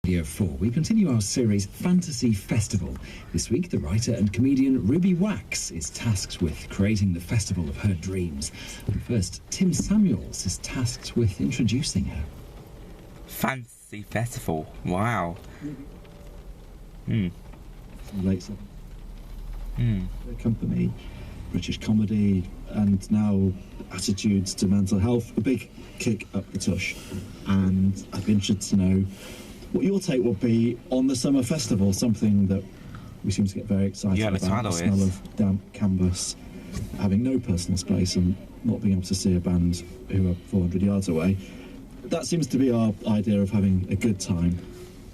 Radio 4, we continue our series Fantasy Festival. This week, the writer and comedian Ruby Wax is tasked with creating the festival of her dreams. But first, Tim Samuels is tasked with introducing her. Fantasy Festival, wow. Late 70s. Company, British comedy, and now attitudes to mental health. A big kick up the tush. And I'd be interested to know what your take would be on the summer festival, something that we seem to get very excited about. The smell of damp canvas, having no personal space and not being able to see a band who are 400 yards away. That seems to be our idea of having a good time.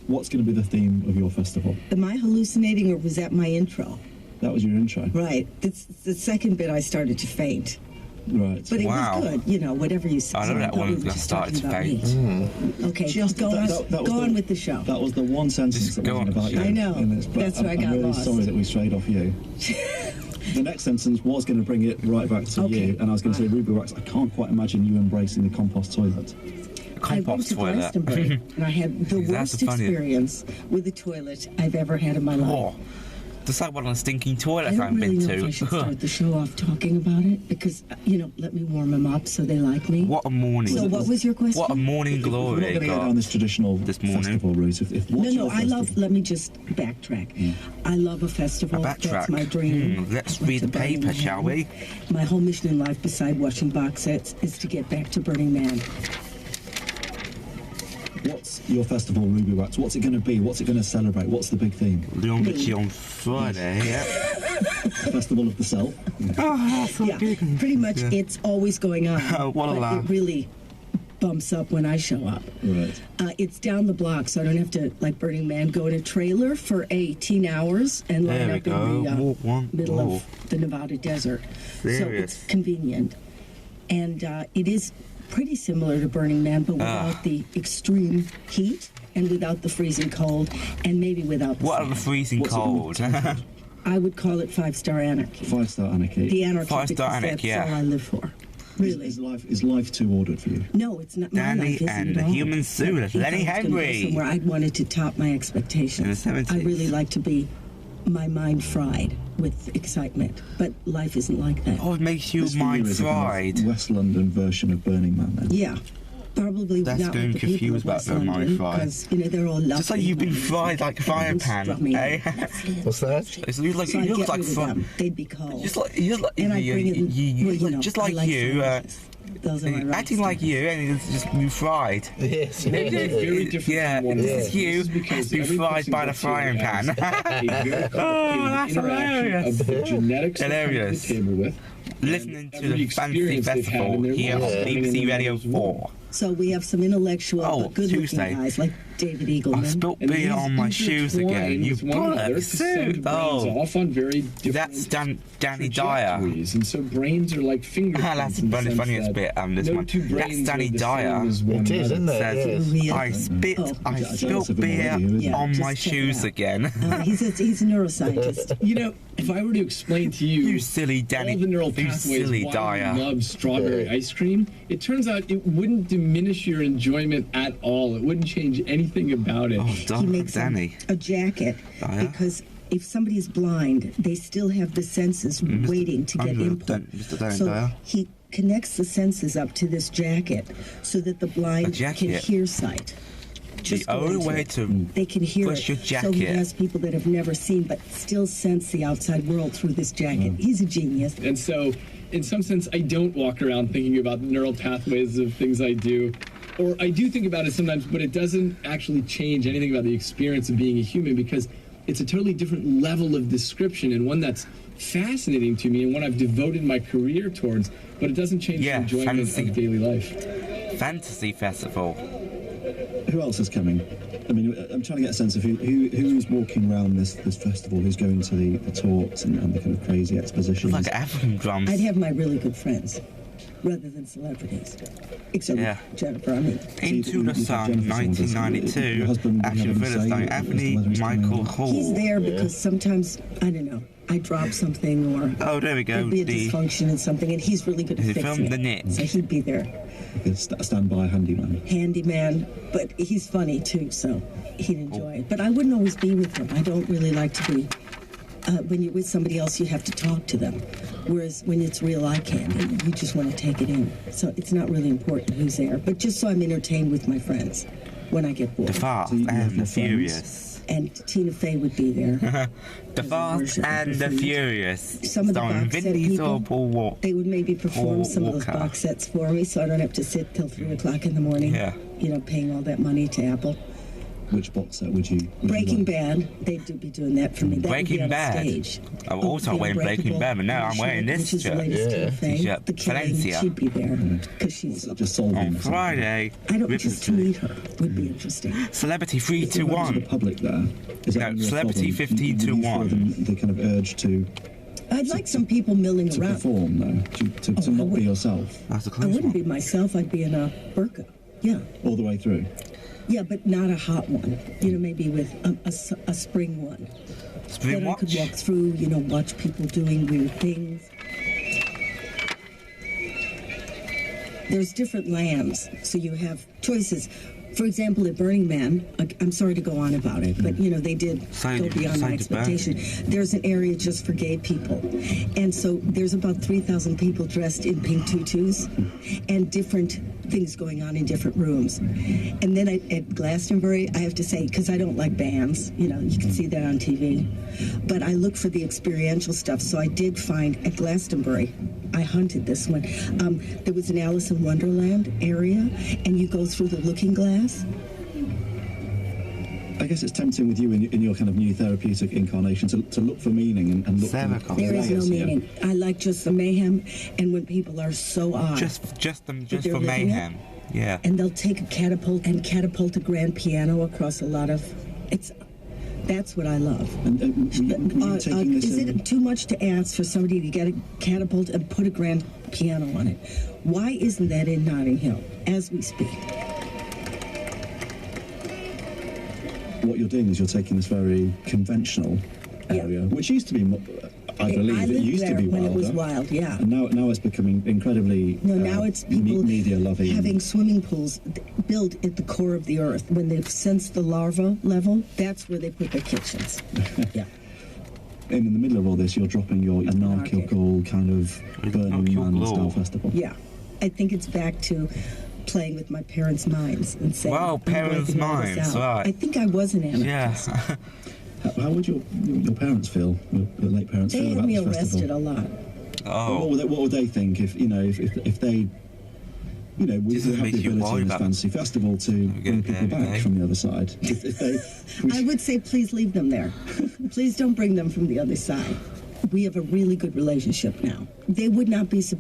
What's going to be the theme of your festival? Am I hallucinating, or was that my intro? That was your intro. Right. It's the second bit I started to faint. Right. But it was good, you know, whatever you said. I know that one that started to faint. Okay, just go on with the show. That was the one sentence that wasn't about you. I know. That's why I got lost. I'm really sorry that we strayed off you. The next sentence was going to bring it right back to you, and I was going to say, Ruby Wax, I can't quite imagine you embracing the compost toilet. I went to Glastonbury, and I had the worst experience with the toilet I've ever had in my life. Oh, just like one of the stinking toilets I've been to. I don't really know if I should start the show off talking about it, because, you know, let me warm them up so they like me. What a morning. So what was your question? What a morning glory. We're not going to go down this traditional festival route. Let me just backtrack. I love a festival. That's my dream. Let's read the paper, shall we? My whole mission in life, beside watching box sets, is to get back to Burning Man. What's your festival, Ruby Wax? What's it going to be? What's it going to celebrate? What's the big theme? Leon Richie on Friday, yeah. Festival of the Self. Pretty much it's always going on. What a laugh. It really bumps up when I show up. Right. It's down the block, so I don't have to, like Burning Man, go in a trailer for 18 hours and line up in the middle of the Nevada desert. Serious. So it's convenient. And it is pretty similar to Burning Man, but without the extreme heat and without the freezing cold, and maybe without the What are the freezing cold? I would call it 5-star anarchy. 5-star anarchy. The anarchy. 5-star anarchy, that's all I live for. Really. Is life too ordered for you? No, it's not. My Danny life isn't and at the all. Human Suit, Lenny Henry. Somewhere I wanted to top my expectations. In the 70s. I really like to be my mind fried with excitement, but life isn't like that. Oh, it makes you mind fried. Kind of West London version of Burning Man, then. Yeah. Probably That's not going with the people confused of West about their mind London, fried. because, you know, they're all lovely. Just like you've been fried like a frying pan, eh? What's that? So I'd get like rid of them. They'd be cold. Just like And I bring in, just like I you, those are my rock acting like you, and it's just be fried. Yes. Very different. Yeah, from one this is you. because Be every fried person by the gets frying to pan. have a very Oh, that's interaction hilarious. of the genetics Hilarious. that come to the table with. Listening to every the Fantasy experience they've had Festival in their here on lives. BBC Radio 4. So we have some intellectual Oh, but good-looking Tuesday. guys like David Eagleman. I spilt And beer these on my shoes again. intertwine You with one another to send bollocks. brains Oh, off on very different that's Danny Dyer. trajectories. And so brains are like fingerprints. That's in the the sense funniest that bit. This no one. two That's brains Danny are the Dyer. same as one It is, isn't another. it? Says, Yes. I spilt of him beer already, isn't on he? my Just check it shoes out. again. He's a neuroscientist. You know, if I were to explain to you, You silly Danny. all the neural You pathways silly why Dyer. you love strawberry ice cream, it turns out it wouldn't diminish your enjoyment at all. It wouldn't change anything about it. Oh, He makes Danny. a jacket Dyer? because if somebody is blind, they still have the senses waiting to get input. Mr. Danny So Dyer. he connects the senses up to this jacket so that the blind can jacket? hear sight. Just The go only into way it. to They can hear push it. your So he jacket. has people that have never seen but still sense the outside world through this jacket. He's a genius. And so, in some sense, I don't walk around thinking about the neural pathways of things I do. Or I do think about it sometimes, but it doesn't actually change anything about the experience of being a human, because it's a totally different level of description, and one that's fascinating to me and one I've devoted my career towards, but it doesn't change the enjoyment of daily life. Fantasy Festival. Who else is coming? I mean, I'm trying to get a sense of who's walking around this festival, who's going to the talks and the kind of crazy expositions. Like African drums. I'd have my really good friends. rather than celebrities. Except Yeah. Jennifer, I mean. Into the Sun, 1992, Your husband action having thriller say starring as to Anthony whether he's coming Michael on. Hall. He's there because sometimes, I don't know, I drop something or Oh, there we go. there'd be a The dysfunction in something, and he's really good at Is it fixing from it. The Nick? So he'd be there. A standby handyman. Handyman, but he's funny too, so he'd enjoy it. But I wouldn't always be with him. I don't really like to be. When you're with somebody else, you have to talk to them. Whereas when it's real eye candy, you just want to take it in. So it's not really important who's there. But just so I'm entertained with my friends when I get bored. The Fast So you have and your the friends? Furious. And Tina Fey would be there. The Fast version of and the the food. Furious. Some of the Starring box Vin set Diesel, people, Paul Walker. they would maybe perform Paul some of those Walker. box sets for me, so I don't have to sit till 3 o'clock in the morning. Yeah. You know, paying all that money to Apple. Which box set would you? Breaking like? Bad, they'd be doing that for me. That would be Breaking on a Bad. stage. I'm also wearing Breaking Bad, but now I'm wearing this which is the shirt. latest Tina Fey. T-shirt. The Killing, Valencia. she'd be there because she's. Just solving On something. Friday, I don't just to Ripley. meet her would be interesting. Celebrity If you're open to the 321. public there, is No, that your Celebrity problem? 15 to Do you feel 1. the kind of urge to I'd like some people milling to around. perform though, to Oh, I not be would- yourself That's a I close wouldn't one. be myself. I'd be in a burqa. Yeah. all the way through. Yeah, but not a hot one. You know, maybe with a spring one. Spring Then I could watch. walk through, you know, watch people doing weird things. There's different lands, so you have choices. For example, at Burning Man, I'm sorry to go on about it, but you know, they did go beyond my expectation. There's an area just for gay people. And so there's about 3,000 people dressed in pink tutus and different things going on in different rooms. And then at Glastonbury, I have to say, because I don't like bands, you know, you can see that on TV, but I look for the experiential stuff. So I did find at Glastonbury, I hunted this one. There was an Alice in Wonderland area, and you go through the looking glass. I guess it's tempting with you in your kind of new therapeutic incarnation to look for meaning and look Sarah for Connor. There is no layers here. meaning. I like just the mayhem, and when people are so odd. Just they're for living mayhem. Yeah. And they'll take a catapult and catapult a grand piano across a lot of. That's what I love. And were you taking this Is in? it too much to ask for somebody to get a catapult and put a grand piano on it? Why isn't that in Notting Hill as we speak? What you're doing is you're taking this very conventional Yeah. area, which used to be, I believe, I it lived used there to be when wilder. it was wild, yeah. And now it's becoming incredibly No, now it's people media loving. having swimming pools built at the core of the earth. When they've sensed the larva level, that's where they put their kitchens. Yeah. And in the middle of all this, you're dropping your anarchical kind of Burning Anarchical Man glow. style festival. Yeah. I think it's back to playing with my parents' minds and saying, Wow, I'm parents' wiping all this minds, out. right. I think I was an anarchist. Yeah. How would your parents feel? Your late parents They feel had about me this arrested a festival? lot. Oh. What would they think if they, we Does it have make the you ability worry in this about fantasy festival to bring people there, back okay. from the other side. If they, I would say, please leave them there. Please don't bring them from the other side. We have a really good relationship now. They would not be surprised.